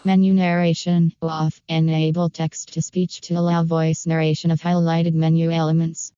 Menu narration off. Enable text to speech to allow voice narration of highlighted menu elements.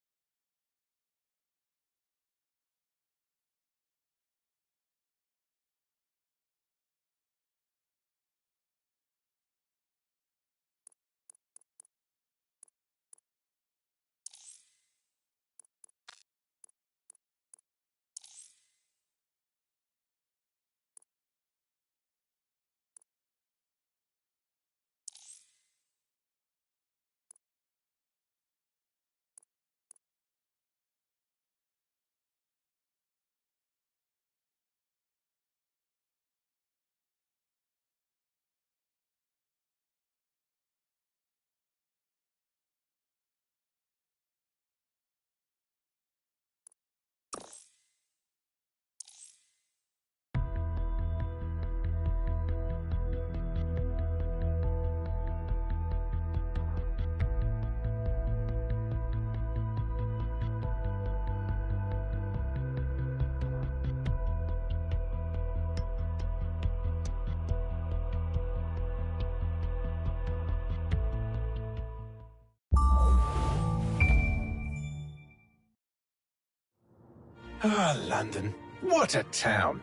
Ah, London. What a town.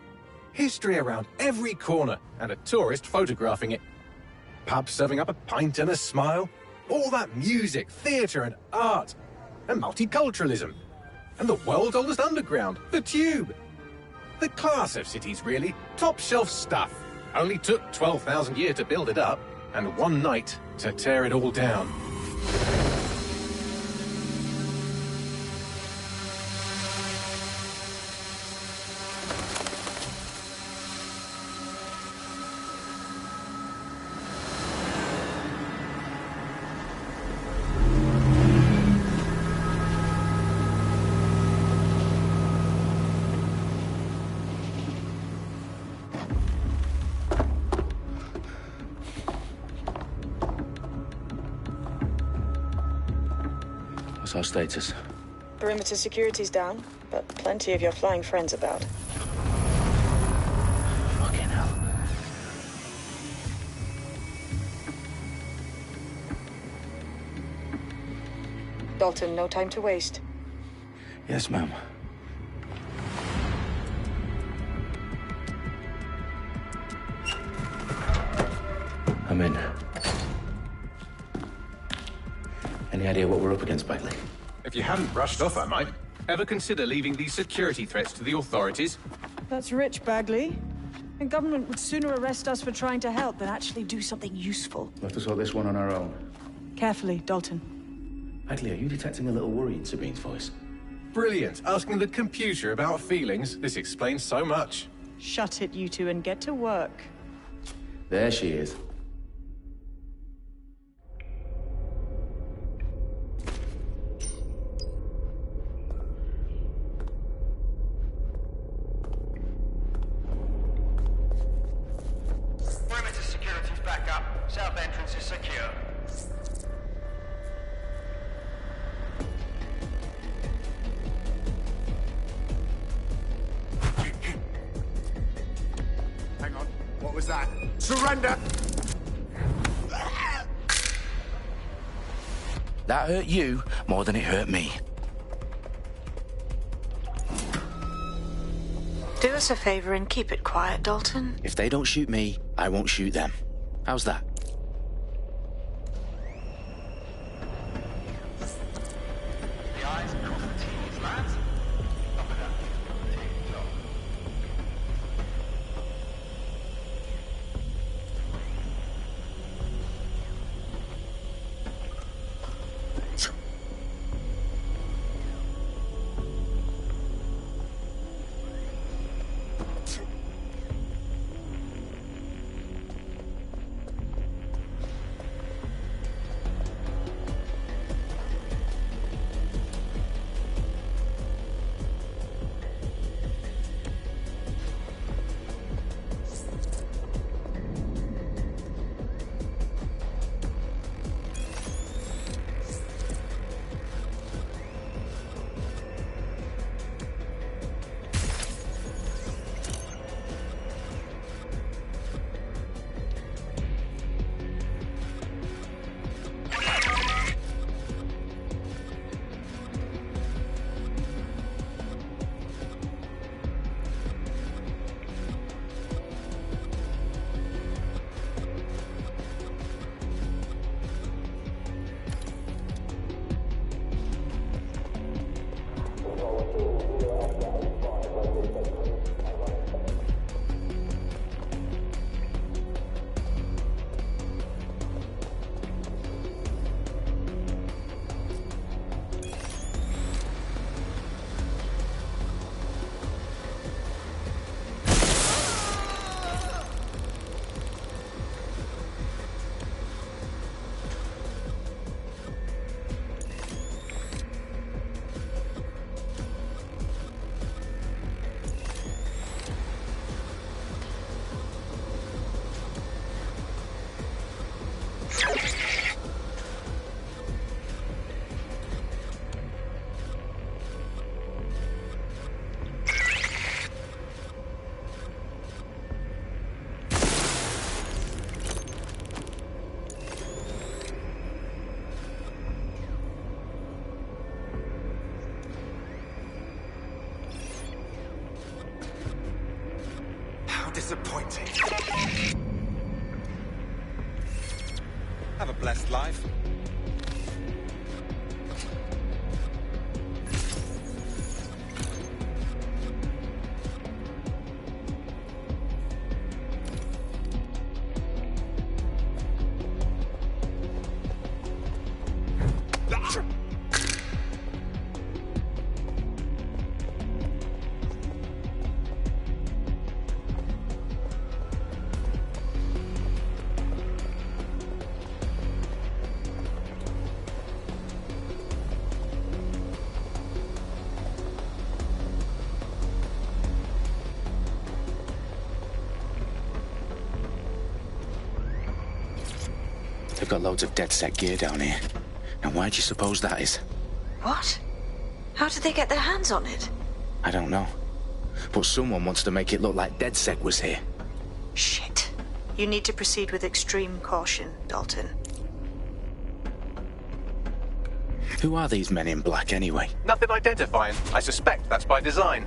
History around every corner and a tourist photographing it. Pubs serving up a pint and a smile. All that music, theatre and art. And multiculturalism. And the world's oldest underground, the Tube. The class of cities, really. Top shelf stuff. Only took 12,000 years to build it up, and one night to tear it all down. What's our status? Perimeter security's down, but plenty of your flying friends about. Fucking hell. Dalton, no time to waste. Yes, ma'am. I'm in. Any idea what we're up against, Bagley? If you hadn't brushed off, I might. Ever consider leaving these security threats to the authorities? That's rich, Bagley. The government would sooner arrest us for trying to help than actually do something useful. We'll have to sort this one on our own. Carefully, Dalton. Bagley, are you detecting a little worry in Sabine's voice? Brilliant. Asking the computer about feelings. This explains so much. Shut it, you two, and get to work. There she is. Perimeter security's back up. South entrance is secure. Hang on. What was that? Surrender! That hurt you more than it hurt me. Do us a favor and keep it quiet, Dalton. If they don't shoot me, I won't shoot them. How's that? The I's cross the T's, lads. Top of that. Tick-tock. disappointing. Have a blessed life. They've got loads of DedSec gear down here. And why do you suppose that is? What? How did they get their hands on it? I don't know. But someone wants to make it look like DedSec was here. Shit. You need to proceed with extreme caution, Dalton. Who are these men in black anyway? Nothing identifying. I suspect that's by design.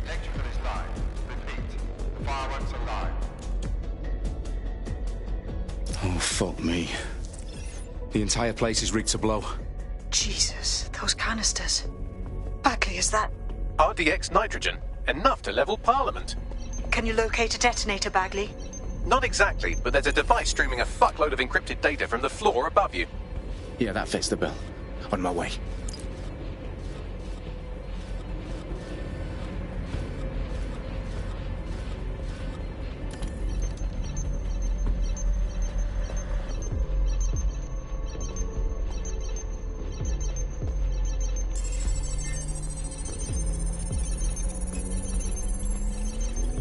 Electrical is live. Repeat. The fireworks are live. Oh, fuck me. The entire place is rigged to blow. Jesus, those canisters. Bagley, is that... RDX nitrogen. Enough to level Parliament. Can you locate a detonator, Bagley? Not exactly, but there's a device streaming a fuckload of encrypted data from the floor above you. Yeah, that fits the bill. On my way.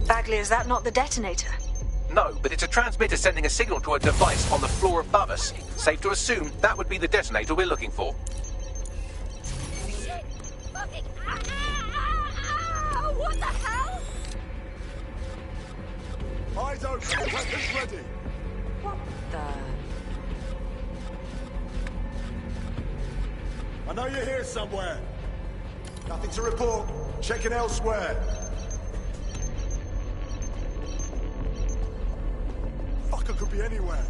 Bagley, is that not the detonator? No, but it's a transmitter sending a signal to a device on the floor above us. Safe to assume that would be the detonator we're looking for. Shit! Fucking... What the hell? Eyes open, weapons ready. What the... I know you're here somewhere. Nothing to report. Checking elsewhere. Fucker could be anywhere.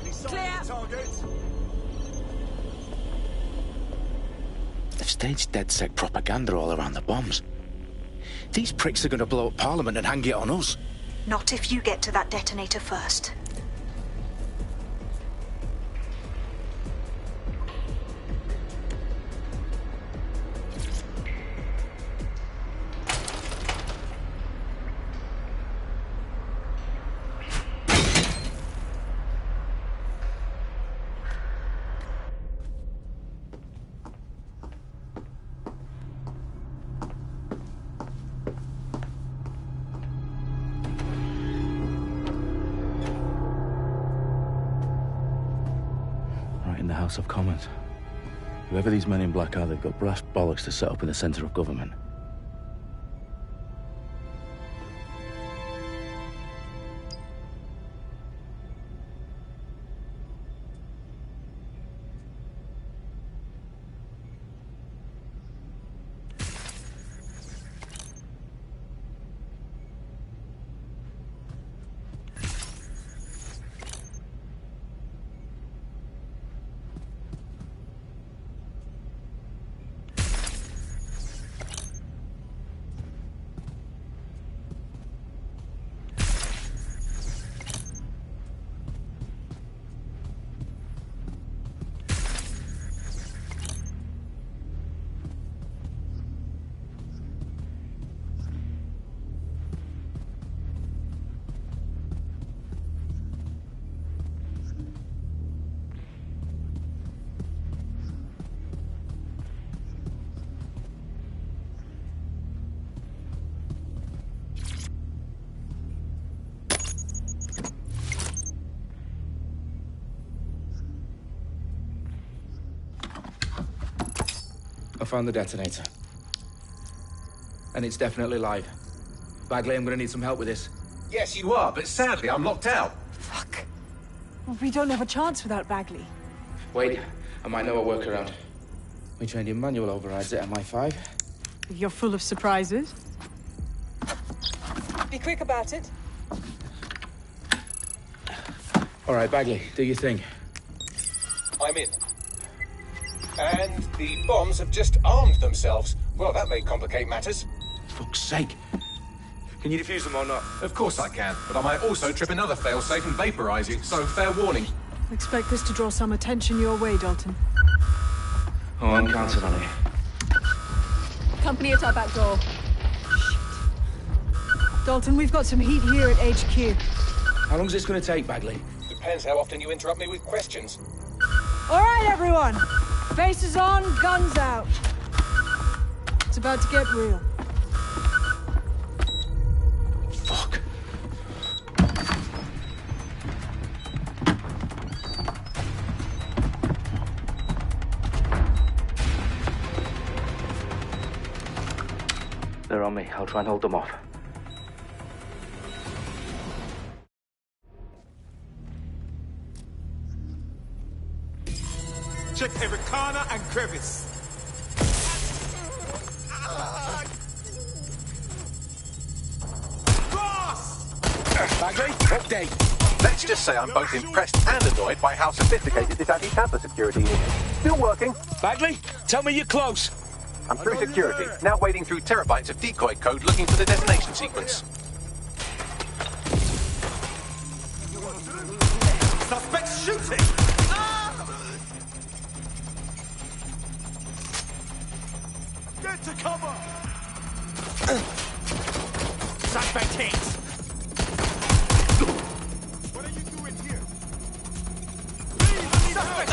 Any signs of targets? They've staged DedSec propaganda all around the bombs. These pricks are going to blow up Parliament and hang it on us. Not if you get to that detonator first. Right in the House of Commons. Whoever these men in black are, they've got brass bollocks to set up in the centre of government. found the detonator. And it's definitely live. Bagley, I'm gonna need some help with this. Yes, you are, but sadly, I'm locked out. Fuck. Well, we don't have a chance without Bagley. Wait, I might know a workaround. We trained in manual overrides at MI5. You're full of surprises. Be quick about it. All right, Bagley, do your thing. I'm in. And the bombs have just armed themselves. Well, that may complicate matters. Fuck's sake. Can you defuse them or not? Of course I can, but I might also trip another failsafe and vaporize you, so fair warning. Expect this to draw some attention your way, Dalton. Oh, I'm counting on it. Company at our back door. Dalton, we've got some heat here at HQ. How long is this gonna take, Bagley? Depends how often you interrupt me with questions. All right, everyone. Faces on, guns out. It's about to get real. Fuck. They're on me. I'll try and hold them off. Check every corner and crevice. Boss! Bagley, update. Let's just say I'm both impressed and annoyed by how sophisticated this anti-tamper security is. Still working. Bagley, tell me you're close. I'm through security, now wading through terabytes of decoy code looking for the detonation sequence. Suspect shooting! Get to cover! Suspect hit! What are you doing here? Suspect!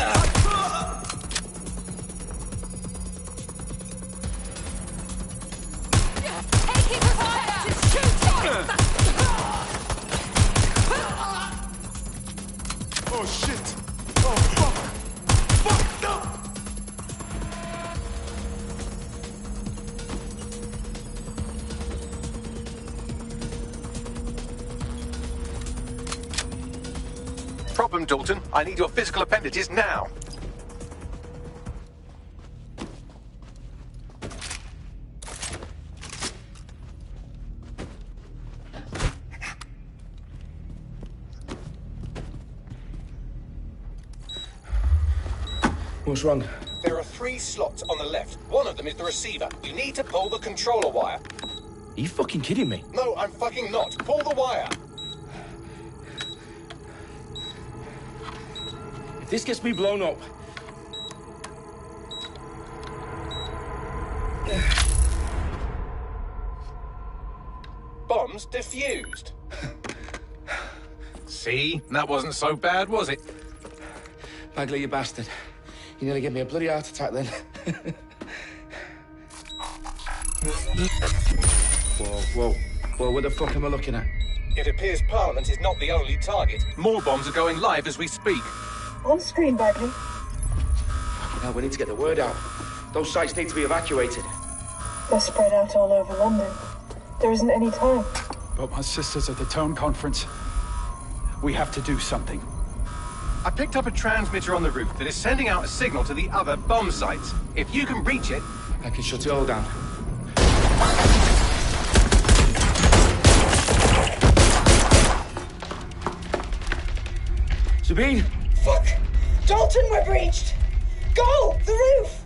Taking fire! It's shooting! Oh shit! Oh fuck! Fuck! No! Problem, Dalton. I need your physical appendages now. What's wrong? There are 3 slots on the left. One of them is the receiver. You need to pull the controller wire. Are you fucking kidding me? No, I'm fucking not. Pull the wire. If this gets me blown up... Bombs defused. See? That wasn't so bad, was it? Bagley, you bastard. You nearly gave me a bloody heart attack then. Whoa. What the fuck am I looking at? It appears Parliament is not the only target. More bombs are going live as we speak. On screen, Bagley. Now we need to get the word out. Those sites need to be evacuated. They're spread out all over London. There isn't any time. But my sister's at the town conference. We have to do something. I picked up a transmitter on the roof that is sending out a signal to the other bomb sites. If you can reach it... I can shut it all down. Sabine! Fuck! Dalton, we're breached! Go! The roof!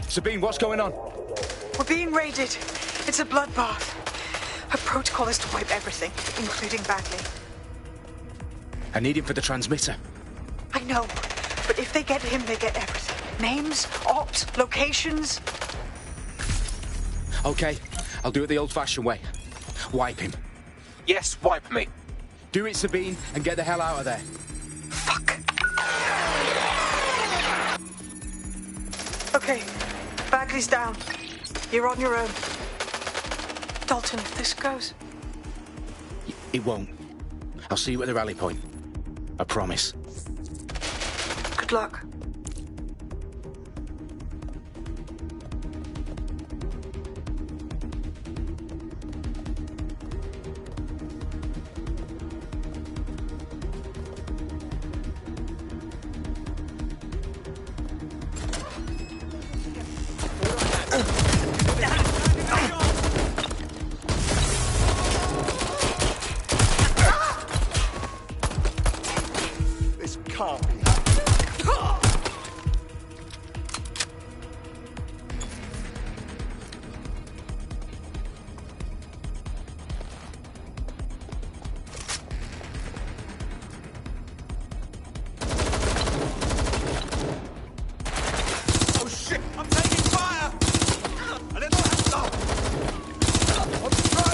Sabine, what's going on? We're being raided. It's a bloodbath. Her protocol is to wipe everything, including Bagley. I need him for the transmitter. I know, but if they get him, they get everything. Names, ops, locations. Okay, I'll do it the old-fashioned way. Wipe him. Yes, wipe me. Do it, Sabine, and get the hell out of there. Fuck. Okay, Bagley's down. You're on your own. Dalton, if this goes... It won't. I'll see you at the rally point. I promise. Good luck. This can't be happening. Oh shit! I'm taking fire! I don't know how to stop. I'm trying.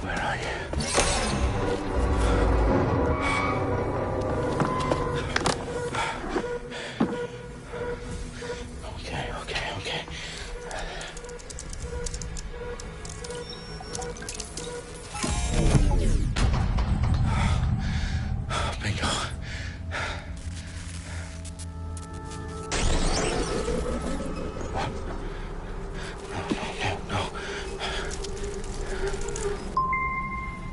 Where are you? Okay. Bingo. No.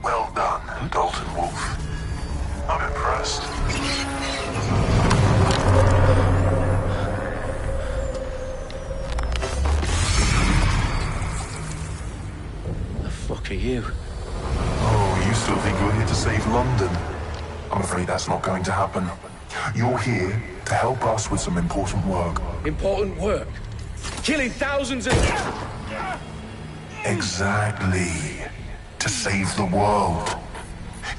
Well done, Dalton Wolf. I'm impressed. The fuck are you? Oh, you still think you're here to save London? I'm afraid that's not going to happen. You're here to help us with some important work. Important work. Killing thousands of... Exactly. To save the world.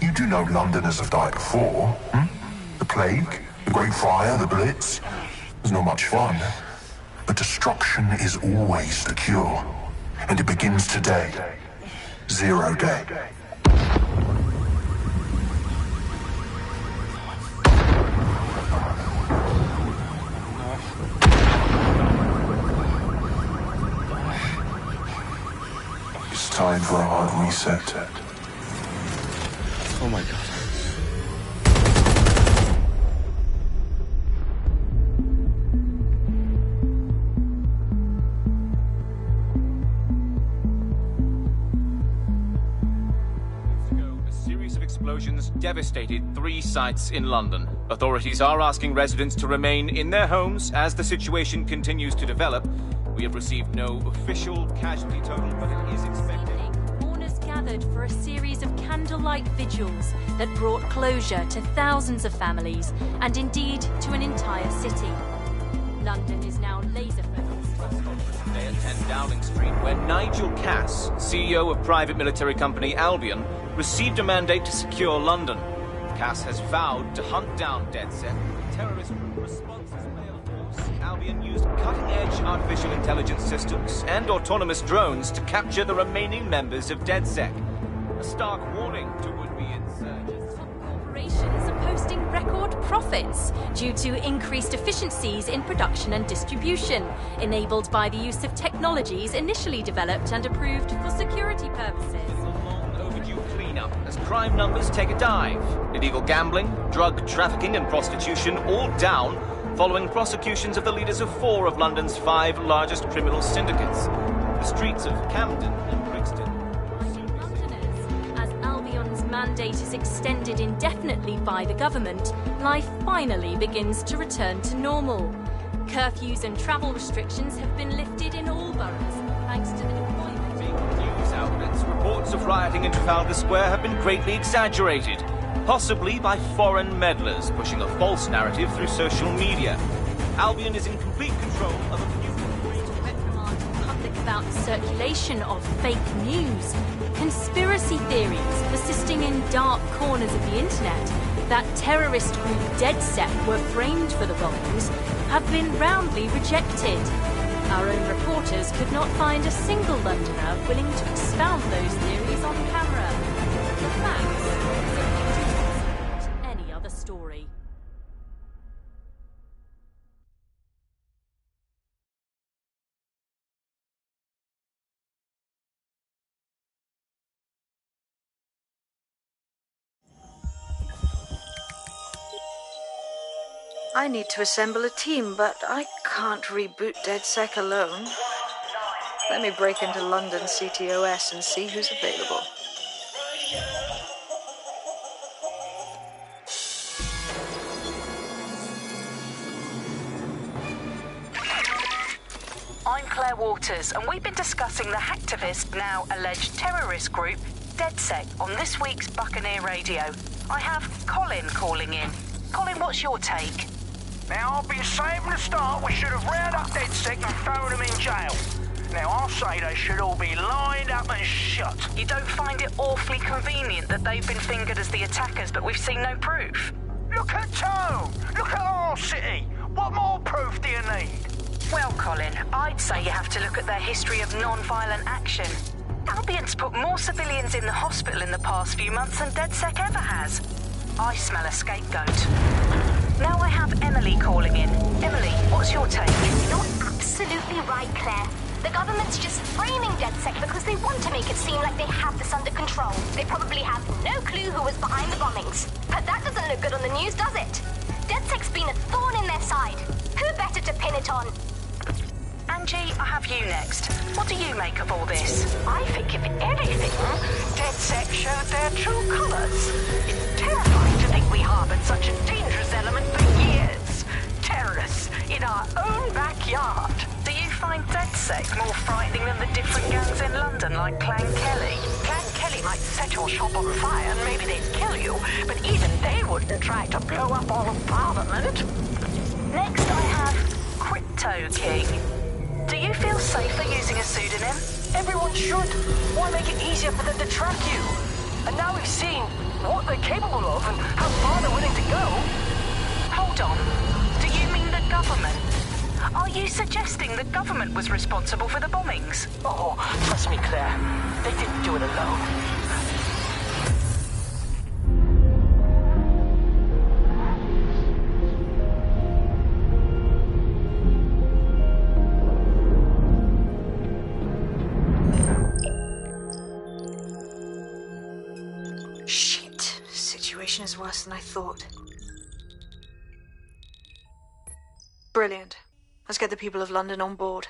You do know Londoners have died before, hmm? The plague, the Great Fire, the Blitz. It's not much fun. But destruction is always the cure. And it begins today. 0 day. It's time for a hard reset. Oh my god. A series of explosions devastated 3 sites in London. Authorities are asking residents to remain in their homes as the situation continues to develop. We have received no official casualty total, but it is expected. Mourners gathered for a series of candlelight vigils that brought closure to thousands of families and indeed to an entire city. London is now laser-focused. Today at 10 Dowling Street, where Nigel Cass, CEO of private military company Albion, received a mandate to secure London. Cass has vowed to hunt down DedSec. Terrorist response is mail force. Albion used cutting-edge artificial intelligence systems and autonomous drones to capture the remaining members of DedSec. A stark warning to would-be insurgents. Corporations are posting record profits due to increased efficiencies in production and distribution, enabled by the use of technologies initially developed and approved for security purposes. Cleanup as crime numbers take a dive. Illegal gambling, drug trafficking and prostitution all down following prosecutions of the leaders of 4 of London's 5 largest criminal syndicates. The streets of Camden and Brixton. Londoners, as Albion's mandate is extended indefinitely by the government, life finally begins to return to normal. Curfews and travel restrictions have been lifted in all boroughs, thanks to the deployment. News outlets, reports of rioting in Trafalgar Square have been greatly exaggerated, possibly by foreign meddlers pushing a false narrative through social media. Albion is in complete control of a reprimand the public about circulation of fake news, conspiracy theories persisting in dark corners of the internet that terrorist group DeadSec were framed for the bombings have been roundly rejected. Our own reporters could not find a single Londoner willing to expound those theories on camera. The facts simply any other story. I need to assemble a team, but I can't reboot DeadSec alone. Let me break into London CTOS and see who's available. I'm Claire Waters, and we've been discussing the hacktivist, now alleged terrorist group, DeadSec, on this week's Buccaneer Radio. I have Colin calling in. Colin, what's your take? Now, I've been saying from the start we should have rounded up DeadSec and thrown them in jail. Now, I'll say they should all be lined up and shot. You don't find it awfully convenient that they've been fingered as the attackers, but we've seen no proof? Look at Tone! Look at our city! What more proof do you need? Well, Colin, I'd say you have to look at their history of non-violent action. Albion's put more civilians in the hospital in the past few months than DeadSec ever has. I smell a scapegoat. Now I have Emily calling in. Emily, what's your take? You're absolutely right, Claire. The government's just framing DeadSec because they want to make it seem like they have this under control. They probably have no clue who was behind the bombings. But that doesn't look good on the news, does it? DeadSec's been a thorn in their side. Who better to pin it on? Angie, I have you next. What do you make of all this? I think, if anything, DeadSec showed their true colours. It's terrifying to think we harboured such a dangerous element for years. Terrorists in our own backyard. Do you find DeadSec more frightening than the different gangs in London, like Clan Kelly? Clan Kelly might set your shop on fire and maybe they'd kill you, but even they wouldn't try to blow up all of Parliament. Next I have Crypto King. Do you feel safer using a pseudonym? Everyone should. Why make it easier for them to track you? And now we've seen what they're capable of and how far they're willing to go. Hold on. Do you mean the government? Are you suggesting the government was responsible for the bombings? Oh, trust me, Claire. They didn't do it alone. Shit. Situation is worse than I thought. Brilliant. Let's get the people of London on board.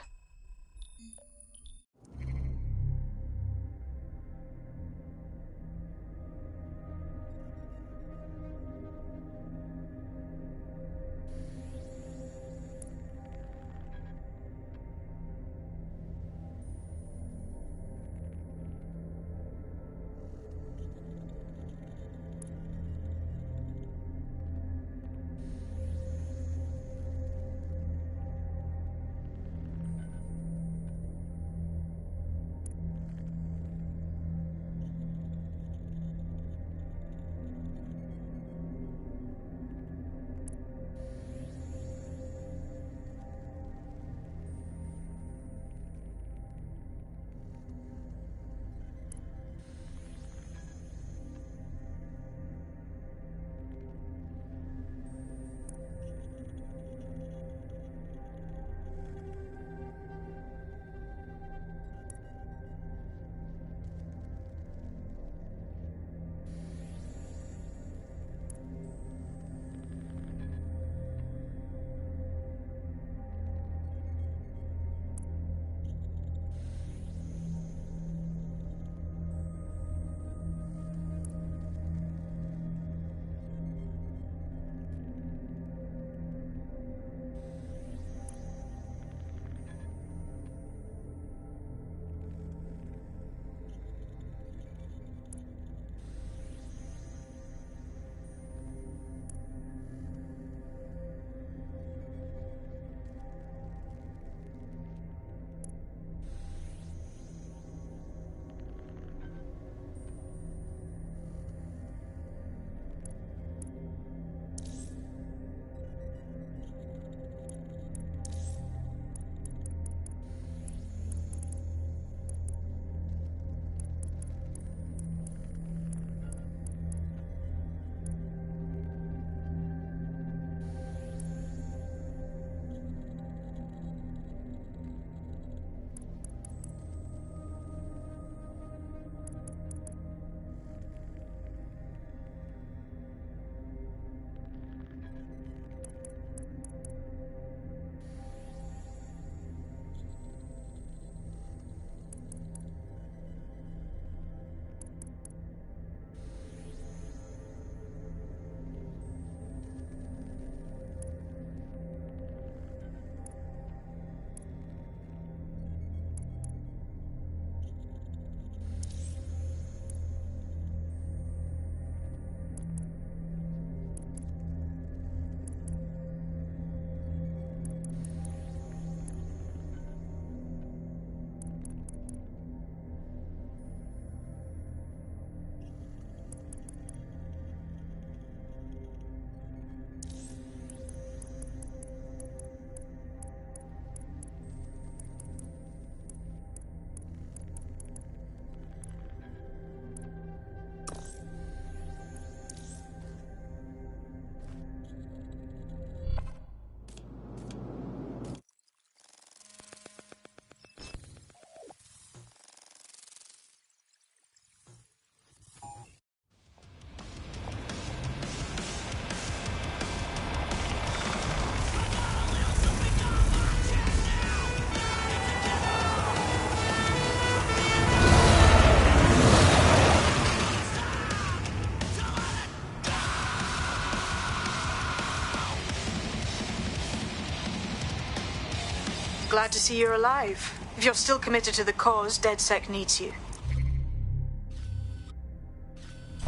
Glad to see you're alive. If you're still committed to the cause, DedSec needs you.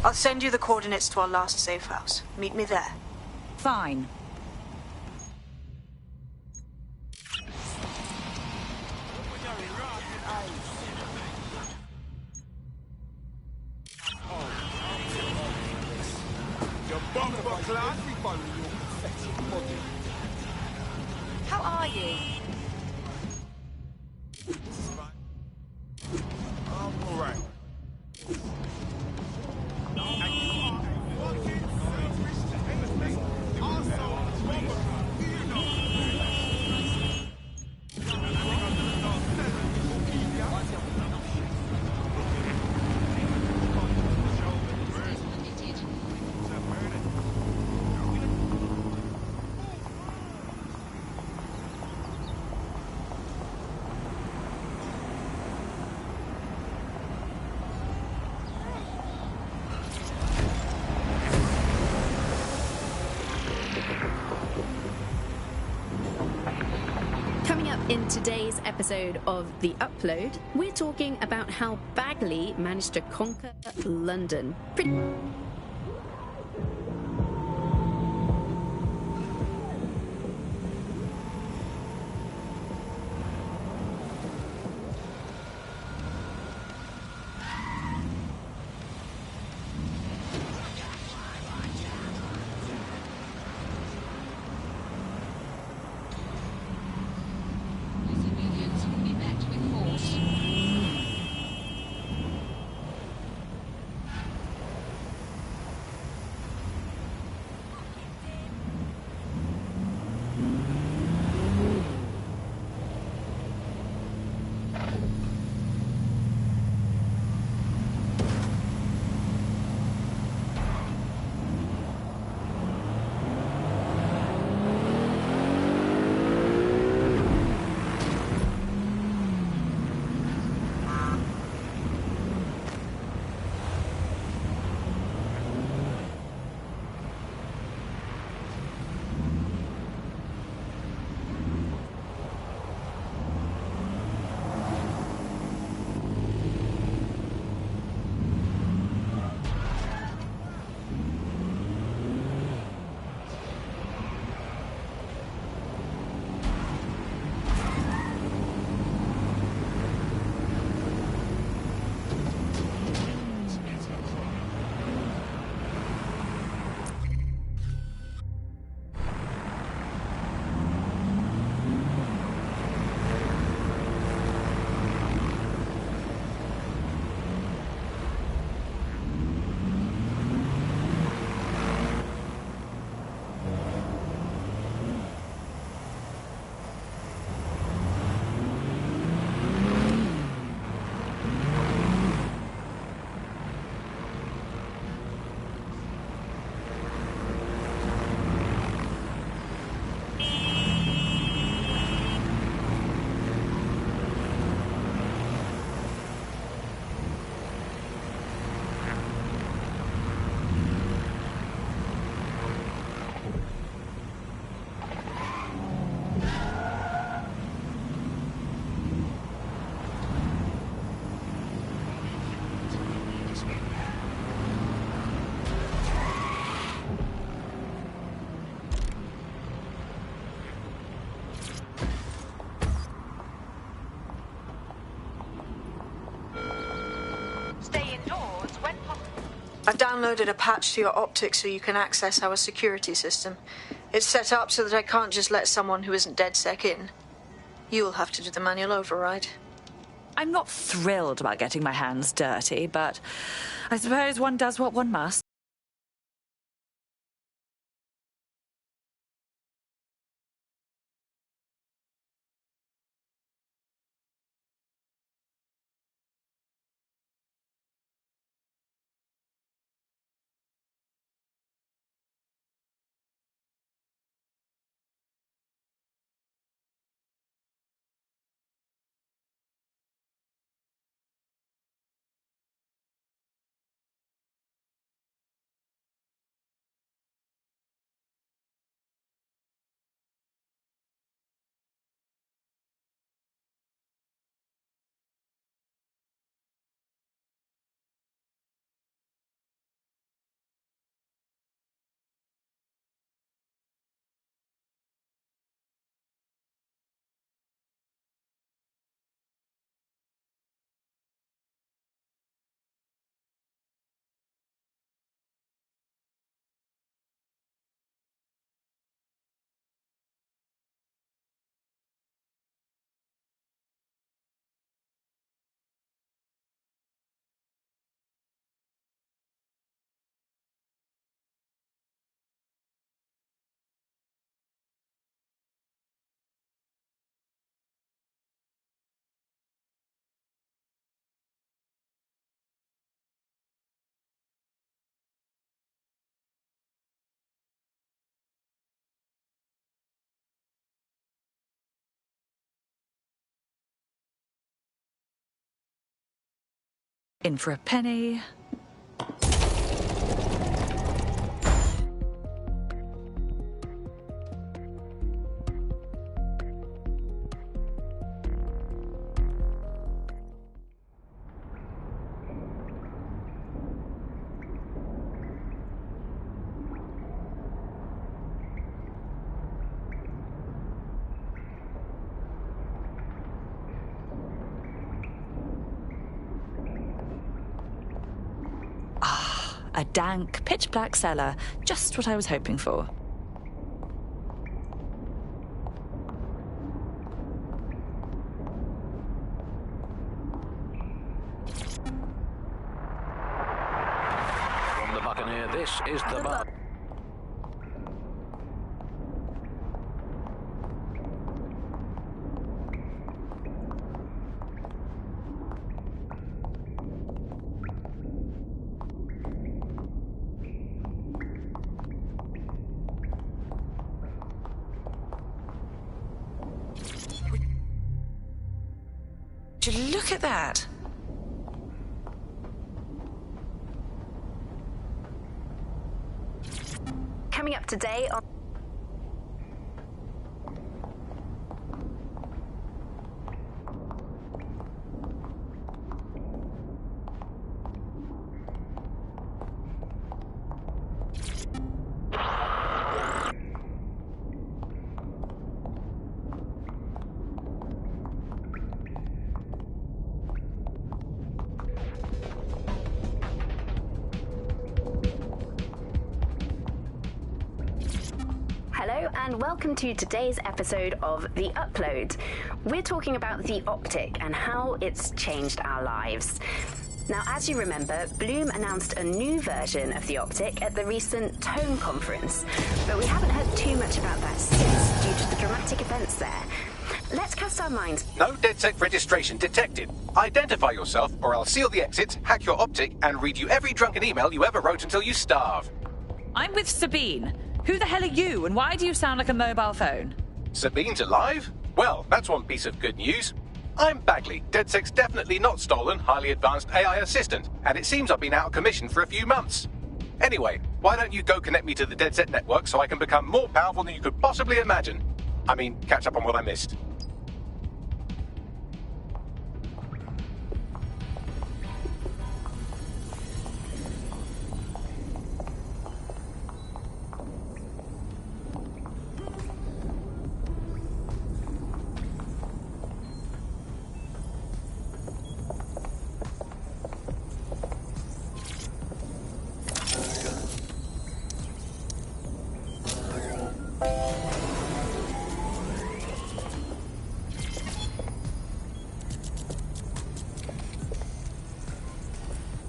I'll send you the coordinates to our last safe house. Meet me there. Fine. How are you? I'm alright. Coming up in today's episode of The Upload, we're talking about how Bagley managed to conquer London. I've downloaded a patch to your optics so you can access our security system. It's set up so that I can't just let someone who isn't DedSec in. You'll have to do the manual override. I'm not thrilled about getting my hands dirty, but I suppose one does what one must. In for a penny. A dank, pitch-black cellar. Just what I was hoping for. From the Buccaneer, this is the bar. Look at that. Coming up today on... Hello and welcome to today's episode of The Upload. We're talking about the optic and how it's changed our lives. Now, as you remember, Bloom announced a new version of the optic at the recent Tone conference, but we haven't heard too much about that since due to the dramatic events there. Let's cast our minds. No DedSec registration detected. Identify yourself or I'll seal the exits, hack your optic, and read you every drunken email you ever wrote until you starve. I'm with Sabine. Who the hell are you, and why do you sound like a mobile phone? Sabine's alive? Well, that's one piece of good news. I'm Bagley, DedSec's definitely not stolen, highly advanced AI assistant, and it seems I've been out of commission for a few months. Anyway, why don't you go connect me to the DedSec network so I can become more powerful than you could possibly imagine? I mean, catch up on what I missed.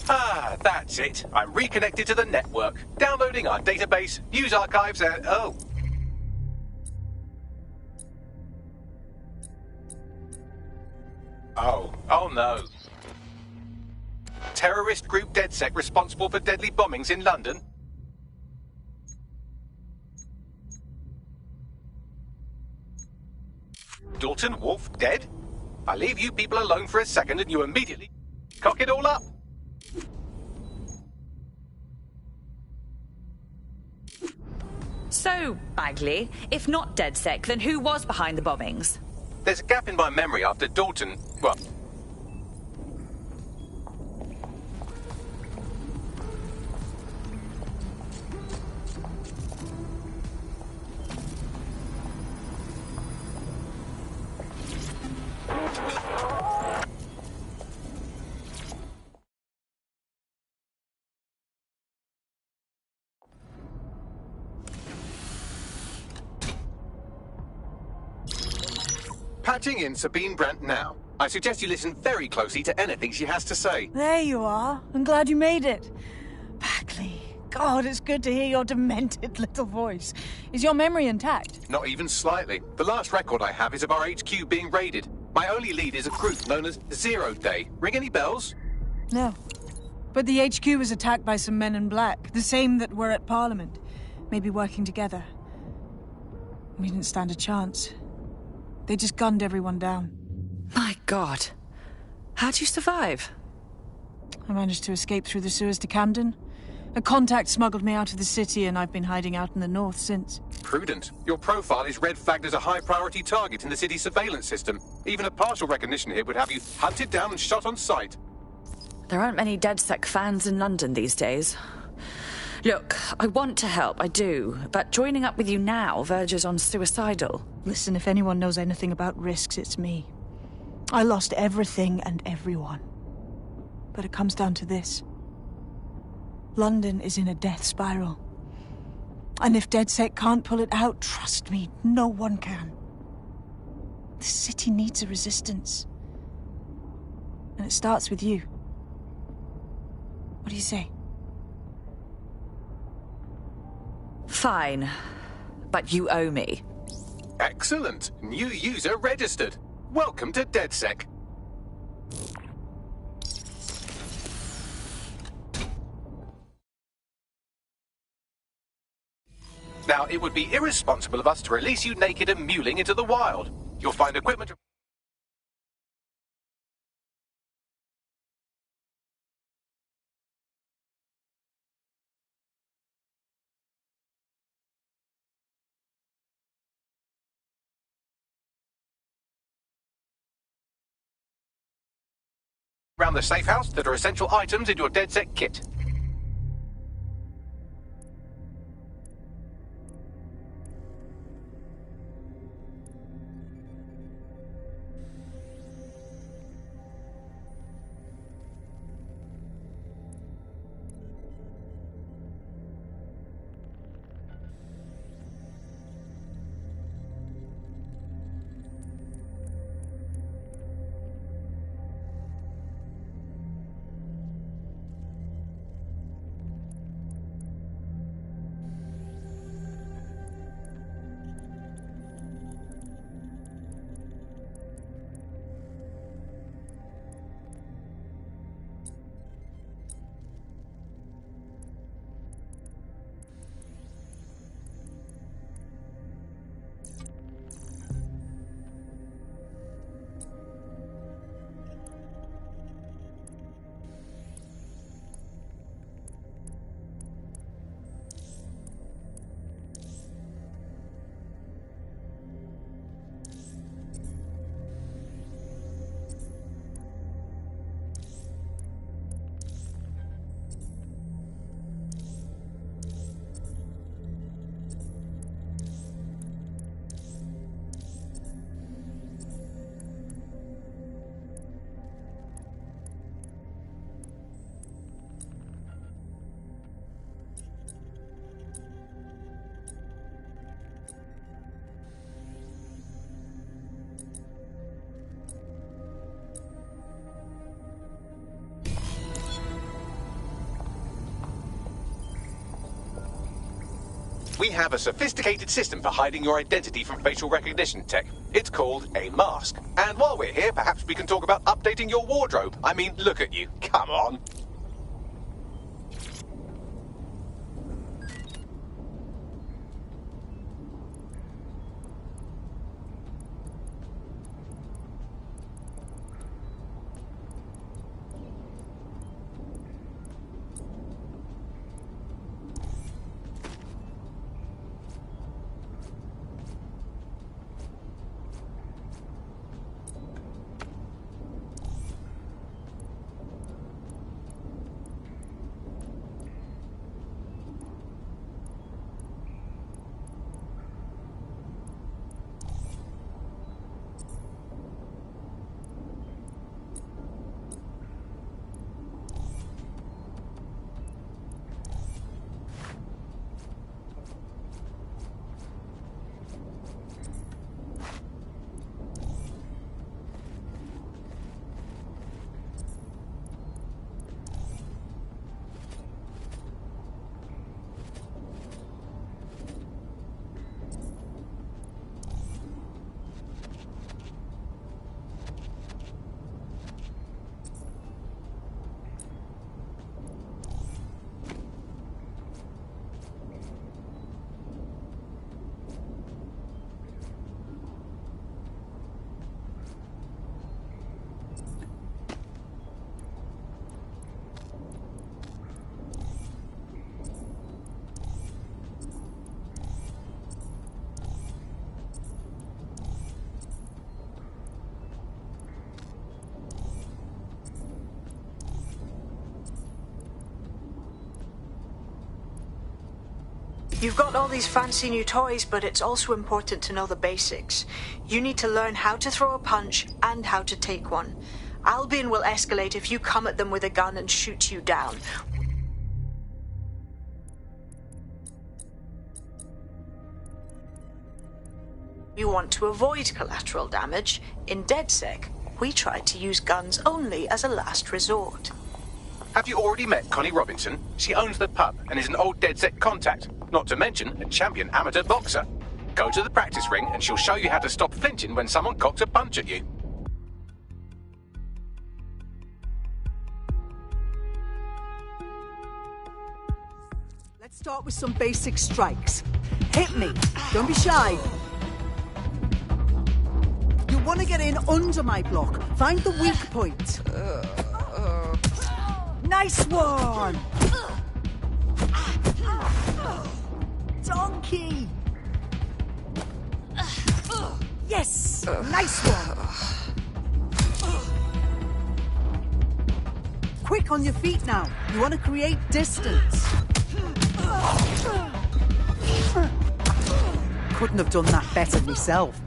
Ah, that's it. I'm reconnected to the network, downloading our database, news archives, and... oh. Oh no. Terrorist group DedSec responsible for deadly bombings in London? Dalton Wolf dead? I leave you people alone for a second and you immediately cock it all up. So, Bagley, if not DedSec, then who was behind the bombings? There's a gap in my memory after Dalton... well... Patching in Sabine Brandt now. I suggest you listen very closely to anything she has to say. There you are. I'm glad you made it. Bagley, God, it's good to hear your demented little voice. Is your memory intact? Not even slightly. The last record I have is of our HQ being raided. My only lead is a group known as Zero Day. Ring any bells? No. But the HQ was attacked by some men in black, the same that were at Parliament. Maybe working together. We didn't stand a chance. They just gunned everyone down. My God. How'd you survive? I managed to escape through the sewers to Camden. A contact smuggled me out of the city, and I've been hiding out in the north since. Prudent. Your profile is red flagged as a high-priority target in the city's surveillance system. Even a partial recognition hit would have you hunted down and shot on sight. There aren't many DedSec fans in London these days. Look, I want to help, I do, but joining up with you now verges on suicidal. Listen, if anyone knows anything about risks, it's me. I lost everything and everyone. But it comes down to this. London is in a death spiral. And if DedSec can't pull it out, trust me, no one can. The city needs a resistance. And it starts with you. What do you say? Fine. But you owe me. Excellent. New user registered. Welcome to DedSec. Now, it would be irresponsible of us to release you naked and mewling into the wild. You'll find equipment around the safe house that are essential items in your DedSec kit. We have a sophisticated system for hiding your identity from facial recognition tech. It's called a mask. And while we're here, perhaps we can talk about updating your wardrobe. I mean, look at you. Come on. You've got all these fancy new toys, but it's also important to know the basics. You need to learn how to throw a punch and how to take one. Albion will escalate if you come at them with a gun and shoot you down. You want to avoid collateral damage. In DedSec, we tried to use guns only as a last resort. Have you already met Connie Robinson? She owns the pub and is an old DedSec contact, not to mention a champion amateur boxer. Go to the practice ring and she'll show you how to stop flinching when someone cocks a punch at you. Let's start with some basic strikes. Hit me. Don't be shy. You want to get in under my block. Find the weak point. Nice one! Donkey! Yes! Nice one! Quick on your feet now. You want to create distance. Couldn't have done that better myself.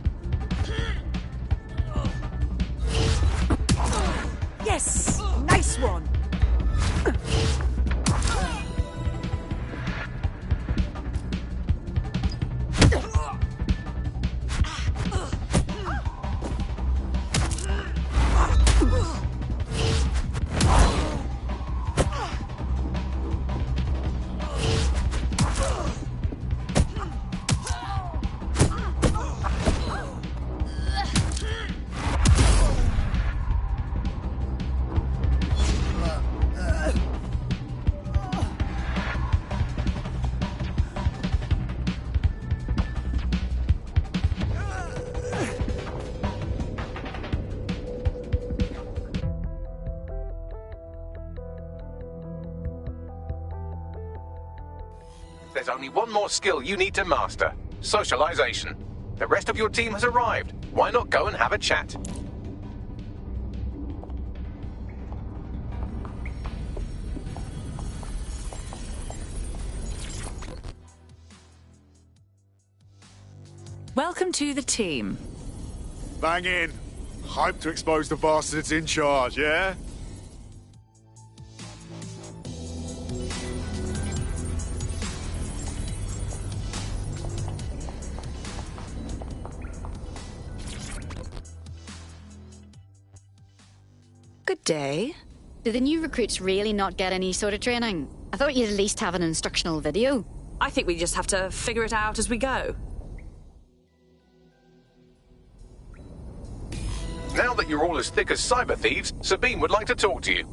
Yes! Nice one! There's only one more skill you need to master: socialization. The rest of your team has arrived. Why not go and have a chat? Welcome to the team. Bang in. Hype to expose the bastards in charge, yeah? Good day. Do the new recruits really not get any sort of training? I thought you'd at least have an instructional video. I think we just have to figure it out as we go. Now that you're all as thick as cyber thieves, Sabine would like to talk to you.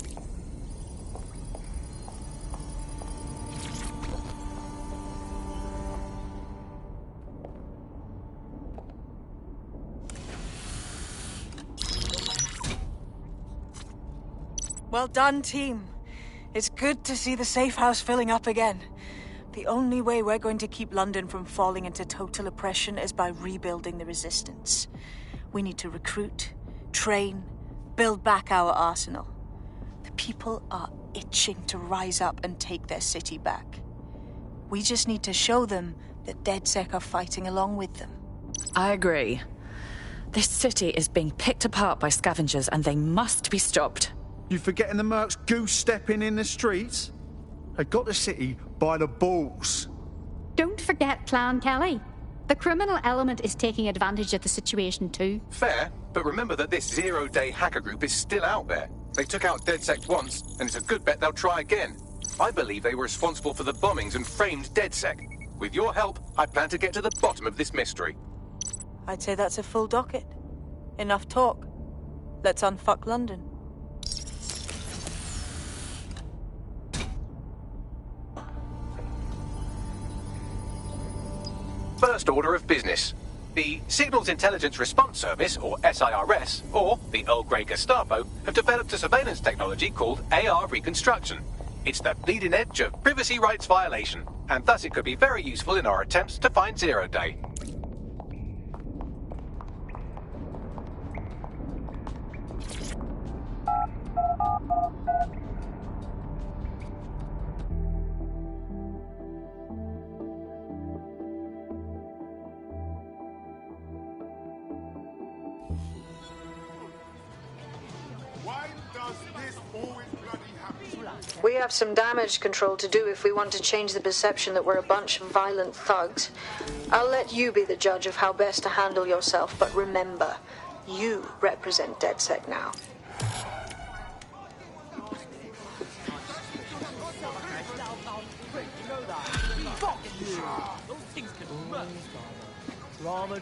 Well done, team. It's good to see the safe house filling up again. The only way we're going to keep London from falling into total oppression is by rebuilding the resistance. We need to recruit, train, build back our arsenal. The people are itching to rise up and take their city back. We just need to show them that DedSec are fighting along with them. I agree. This city is being picked apart by scavengers and they must be stopped. You forgetting the mercs goose-stepping in the streets? They got the city by the balls. Don't forget Clan Kelly. The criminal element is taking advantage of the situation too. Fair, but remember that this zero-day hacker group is still out there. They took out DedSec once, and it's a good bet they'll try again. I believe they were responsible for the bombings and framed DedSec. With your help, I plan to get to the bottom of this mystery. I'd say that's a full docket. Enough talk. Let's unfuck London. First order of business. The Signals Intelligence Response Service, or SIRS, or the Earl Grey Gestapo, have developed a surveillance technology called AR Reconstruction. It's the bleeding edge of privacy rights violation, and thus it could be very useful in our attempts to find Zero Day. We have some damage control to do if we want to change the perception that we're a bunch of violent thugs. I'll let you be the judge of how best to handle yourself, but remember, you represent DedSec now. Drama.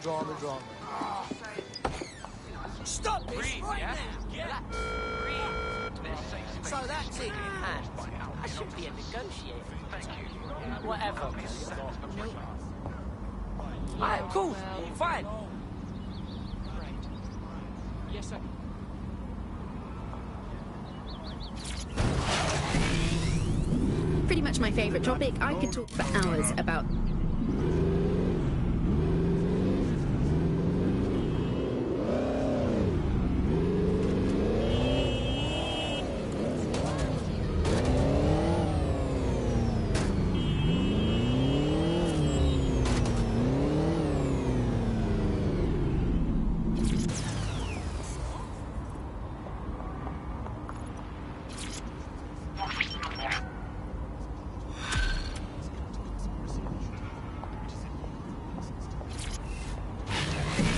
Stop this right now! Yeah. So that's it in hand. I should be a negotiator. Whatever. Alright, cool. Fine. Yes, sir. Pretty much my favourite topic. I could talk for hours about.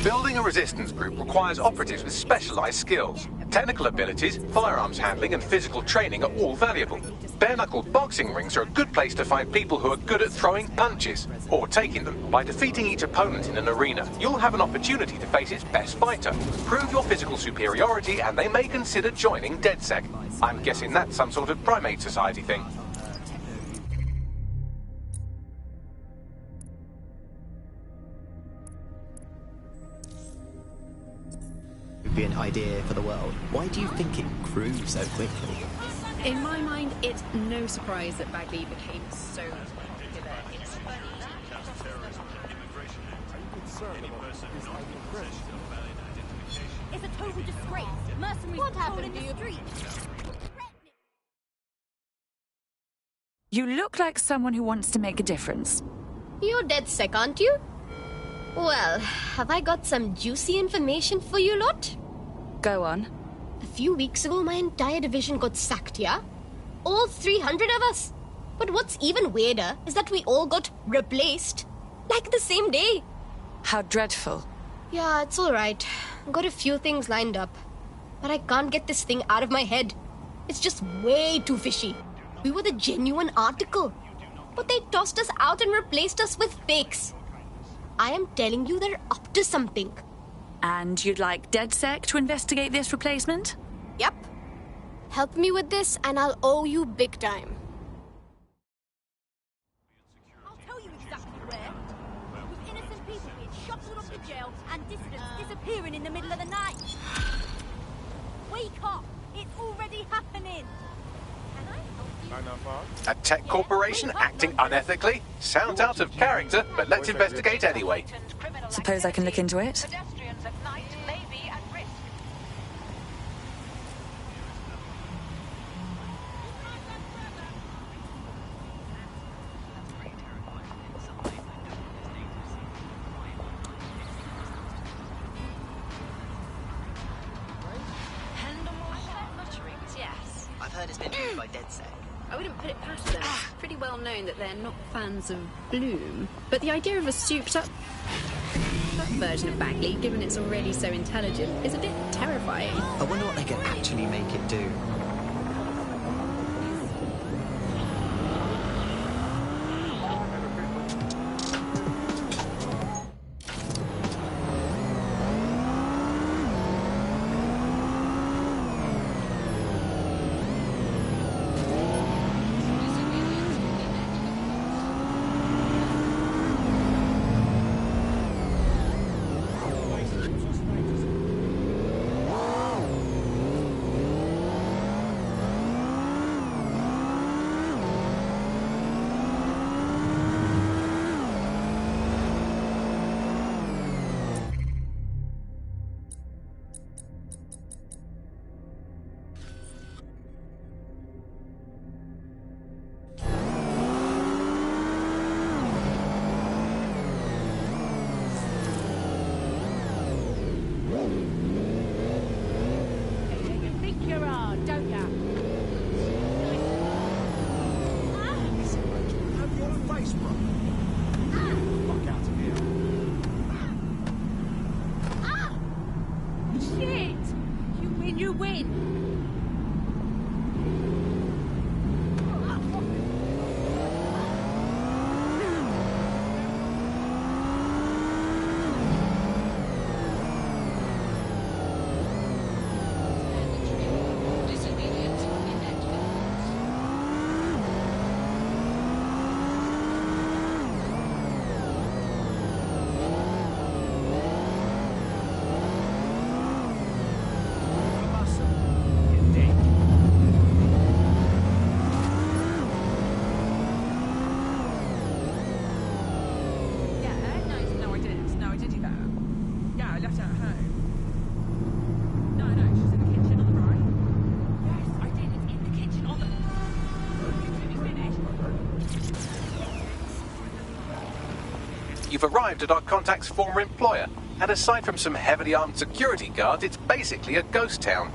Building a resistance group requires operatives with specialized skills. Technical abilities, firearms handling, and physical training are all valuable. Bare-knuckle boxing rings are a good place to find people who are good at throwing punches, or taking them. By defeating each opponent in an arena, you'll have an opportunity to face its best fighter. Prove your physical superiority, and they may consider joining DedSec. I'm guessing that's some sort of primate society thing. Be an idea for the world. Why do you think it grew so quickly? In my mind, it's no surprise that Bagley became so popular. It's a total disgrace. Mercenaries what happened in the street? You look like someone who wants to make a difference. You're DedSec, aren't you? Well, have I got some juicy information for you lot? Go on. A few weeks ago, my entire division got sacked, yeah? All 300 of us. But what's even weirder is that we all got replaced. Like the same day. How dreadful. Yeah, it's alright. Got a few things lined up. But I can't get this thing out of my head. It's just way too fishy. We were the genuine article. But they tossed us out and replaced us with fakes. I am telling you they're up to something. And you'd like DedSec to investigate this replacement? Yep. Help me with this and I'll owe you big time. I'll tell you exactly where. With innocent people being shuffled off to jail and dissidents disappearing in the middle of the night. Wake up! It's already happening! Can I help you? A tech corporation acting unethically? Sounds out of character, but let's investigate anyway. Suppose I can look into it? I've heard it's been used by DedSec. I wouldn't put it past them. It's pretty well known that they're not fans of Bloom. But the idea of a souped-up version of Bagley, given it's already so intelligent, is a bit terrifying. I wonder what they can actually make it do. win. You've arrived at our contact's former employer, and aside from some heavily armed security guards, it's basically a ghost town.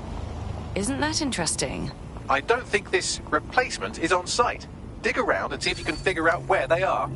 Isn't that interesting? I don't think this replacement is on site. Dig around and see if you can figure out where they are.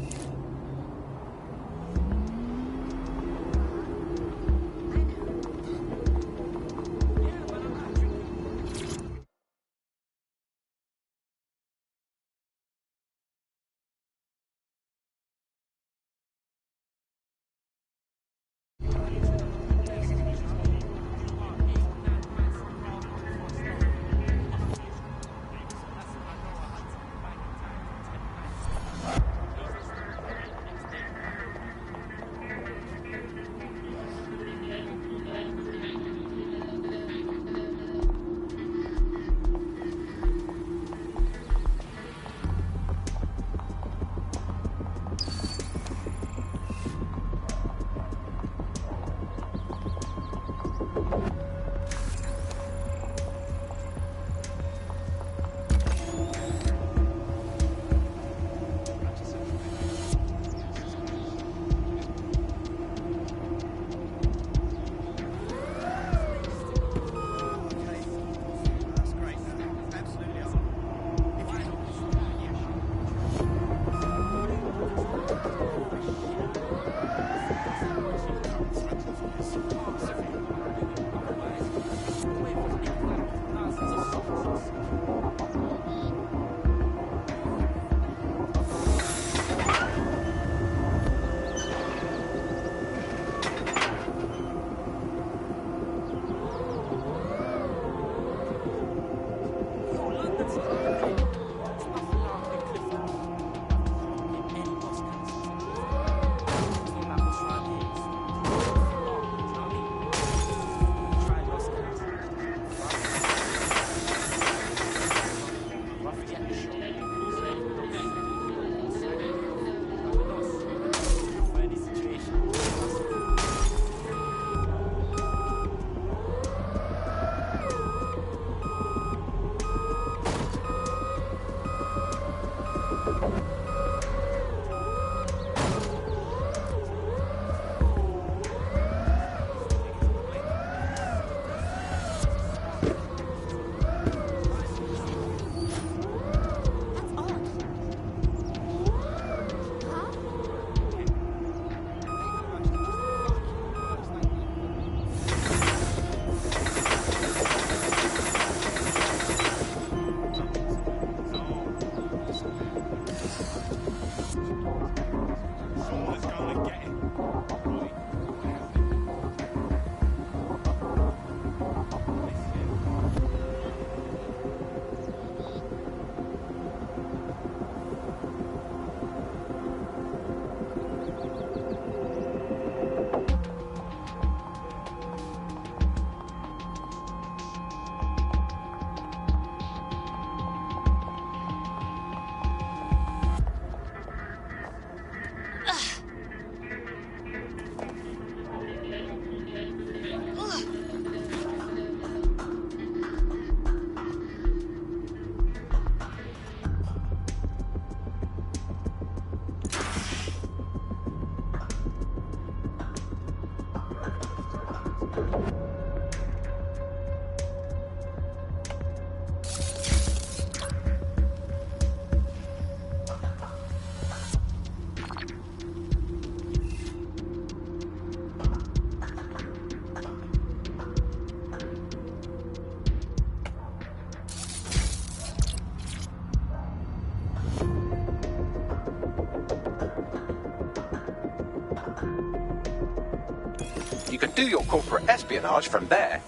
do your corporate espionage from there.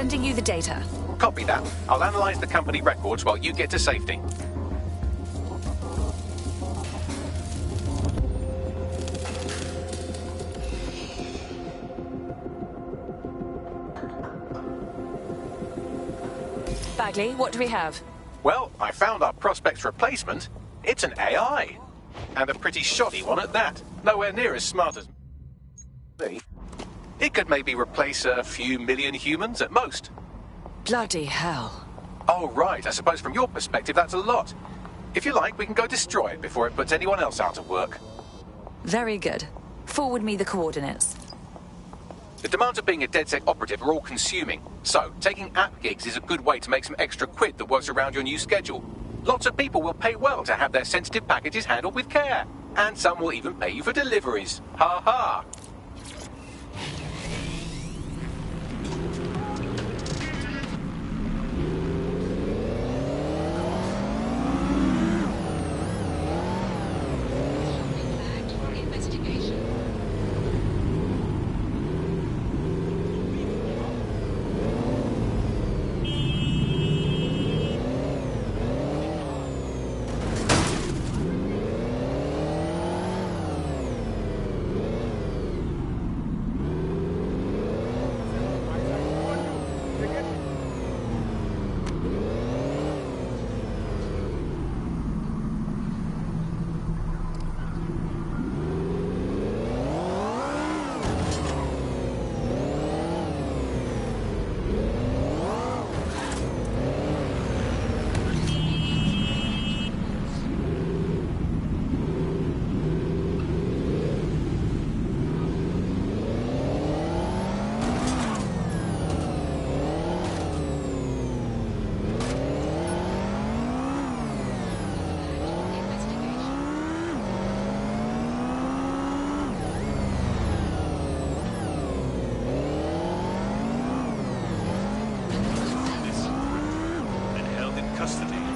Sending you the data. Copy that. I'll analyze the company records while you get to safety. Bagley, what do we have? Well, I found our prospect's replacement. It's an AI. And a pretty shoddy one at that. Nowhere near as smart as me. It could maybe replace a few million humans at most. Bloody hell. Oh, right. I suppose from your perspective that's a lot. If you like, we can go destroy it before it puts anyone else out of work. Very good. Forward me the coordinates. The demands of being a DedSec operative are all consuming. So, taking app gigs is a good way to make some extra quid that works around your new schedule. Lots of people will pay well to have their sensitive packages handled with care. And some will even pay you for deliveries. Ha ha! Custody